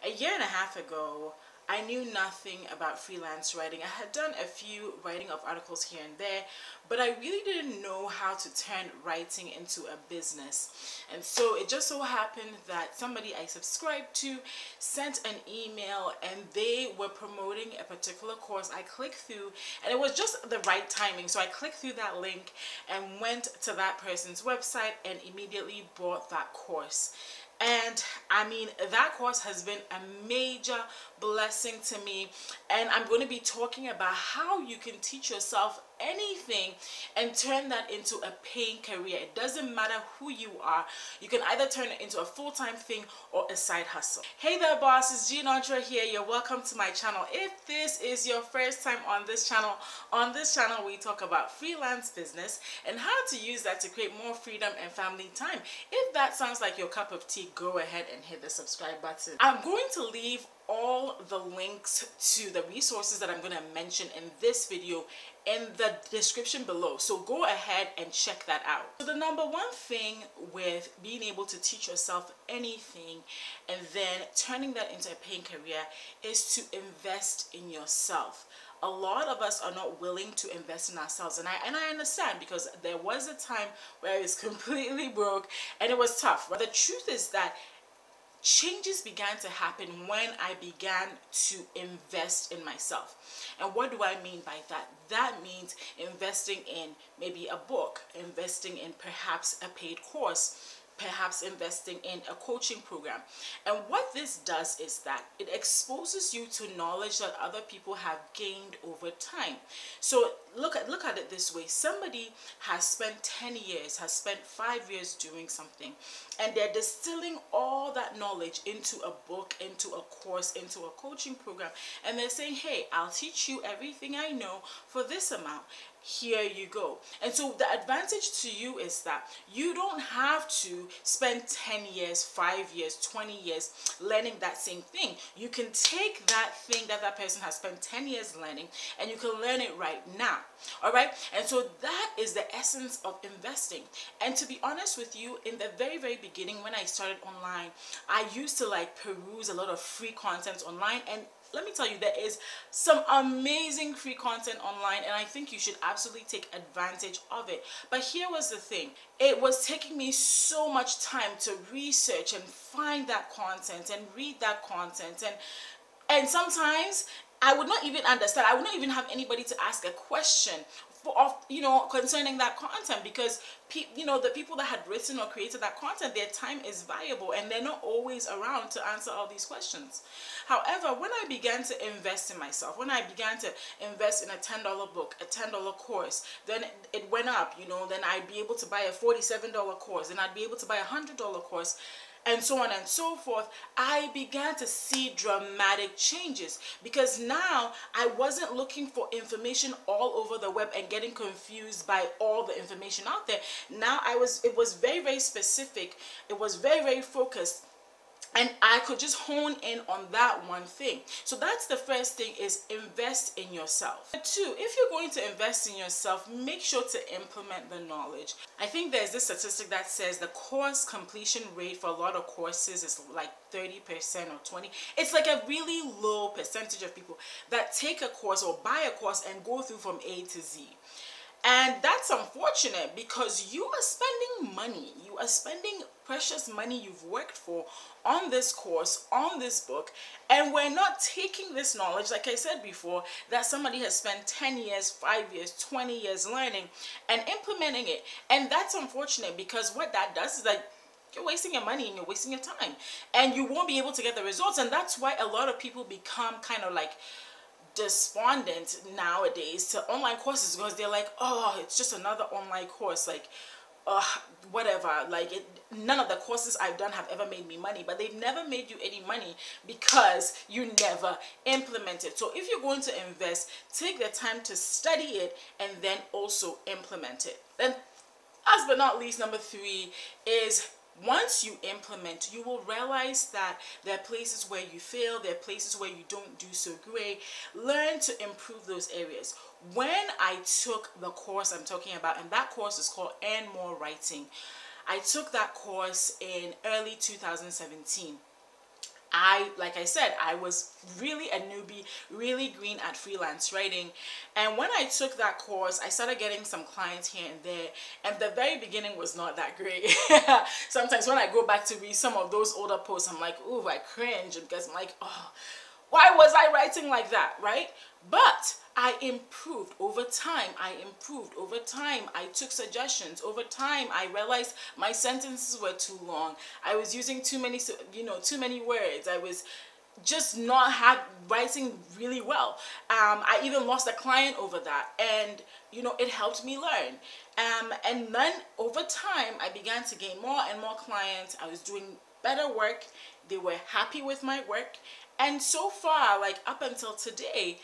A year and a half ago, I knew nothing about freelance writing. I had done a few writing of articles here and there, but I really didn't know how to turn writing into a business. And so it just so happened that somebody I subscribed to sent an email and they were promoting a particular course. I clicked through and it was just the right timing. So I clicked through that link and went to that person's website and immediately bought that course. And I mean, that course has been a major blessing to me, and I'm going to be talking about how you can teach yourself anything and turn that into a paying career. It doesn't matter who you are. You can either turn it into a full-time thing or a side hustle. Hey there boss, it's Jean Entre here. You're welcome to my channel. If this is your first time on this channel we talk about freelance business and how to use that to create more freedom and family time. If that sounds like your cup of tea, go ahead and hit the subscribe button. I'm going to leave all the links to the resources that I'm going to mention in this video in the description below, so go ahead and check that out. So the number one thing with being able to teach yourself anything and then turning that into a paying career is to invest in yourself. A lot of us are not willing to invest in ourselves, and I understand, because there was a time where I was completely broke and it was tough. But the truth is that changes began to happen when I began to invest in myself. And what do I mean by that? That means investing in maybe a book, investing in perhaps a paid course, perhaps investing in a coaching program. And what this does is that it exposes you to knowledge that other people have gained over time. So look at it this way. Somebody has spent 10 years, has spent 5 years doing something, and they're distilling all that knowledge into a book, into a course, into a coaching program, and they're saying, hey, I'll teach you everything I know for this amount. Here you go. And so the advantage to you is that you don't have to spend 10 years, 5 years, 20 years learning that same thing. You can take that thing that that person has spent 10 years learning and you can learn it right now. All right. And so that is the essence of investing. And to be honest with you, in the very beginning, when I started online, I used to like peruse a lot of free content online, and let me tell you, there is some amazing free content online, and I think you should absolutely take advantage of it. But here was the thing. It was taking me so much time to research and find that content and read that content, and sometimes I would not even understand. I would not even have anybody to ask a question concerning that content, because the people that had written or created that content, their time is valuable and they're not always around to answer all these questions. However, when I began to invest in myself, when I began to invest in a $10 book, a $10 course, then it went up, then I'd be able to buy a $47 course, then I'd be able to buy a $100 course, and so on and so forth. I began to see dramatic changes, because now I wasn't looking for information all over the web and getting confused by all the information out there. Now it was very specific. It was very focused, and I could just hone in on that one thing. So that's the first thing, is invest in yourself. Two, if you're going to invest in yourself, make sure to implement the knowledge. I think there's this statistic that says the course completion rate for a lot of courses is like 30% or 20%. It's like a really low percentage of people that take a course or buy a course and go through from A to Z. And that's unfortunate, because you are spending money. You are spending precious money you've worked for on this course, on this book, and we're not taking this knowledge, like I said before, that somebody has spent 10 years, 5 years, 20 years learning and implementing it. And that's unfortunate, because what that does is that you're wasting your money and you're wasting your time, and you won't be able to get the results. And that's why a lot of people become kind of like despondent nowadays to online courses, because they're like, oh, it's just another online course, like whatever, like none of the courses I've done have ever made me money. But they've never made you any money because you never implement it. So if you're going to invest, take the time to study it and then also implement it. Then last but not least, number 3 is, once you implement, you will realize that there are places where you fail, there are places where you don't do so great. Learn to improve those areas. When I took the course I'm talking about, and that course is called Earn More Writing, I took that course in early 2017. like I said, I was really a newbie, really green at freelance writing. And when I took that course, I started getting some clients here and there. And the very beginning was not that great. Sometimes when I go back to read some of those older posts, I'm like, ooh, I cringe, because I'm like, oh, why was I writing like that, right? But I improved over time. I improved over time. I took suggestions. Over time, I realized my sentences were too long. I was using too many, too many words. I was just not writing really well. I even lost a client over that, and it helped me learn. And then over time, I began to gain more and more clients. I was doing better work. They were happy with my work, and so far, like up until today,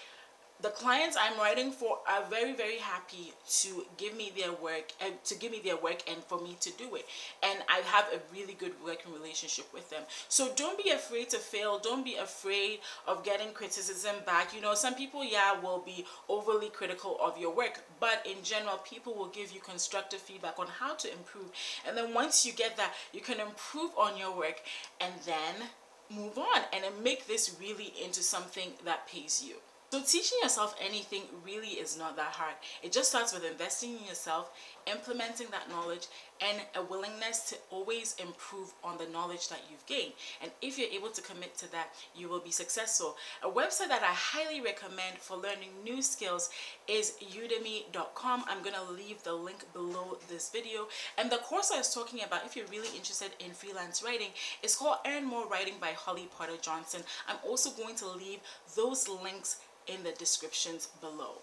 the clients I'm writing for are very, very happy to give me their work, and for me to do it. And I have a really good working relationship with them. So don't be afraid to fail. Don't be afraid of getting criticism back. Some people, will be overly critical of your work, but in general, people will give you constructive feedback on how to improve. And then once you get that, you can improve on your work and then move on and then make this really into something that pays you. So teaching yourself anything really is not that hard. It just starts with investing in yourself, implementing that knowledge, and a willingness to always improve on the knowledge that you've gained. And if you're able to commit to that, you will be successful. A website that I highly recommend for learning new skills is udemy.com. I'm going to leave the link below this video. And the course I was talking about, if you're really interested in freelance writing, is called Earn More Writing by Holly Potter Johnson. I'm also going to leave those links in the descriptions below.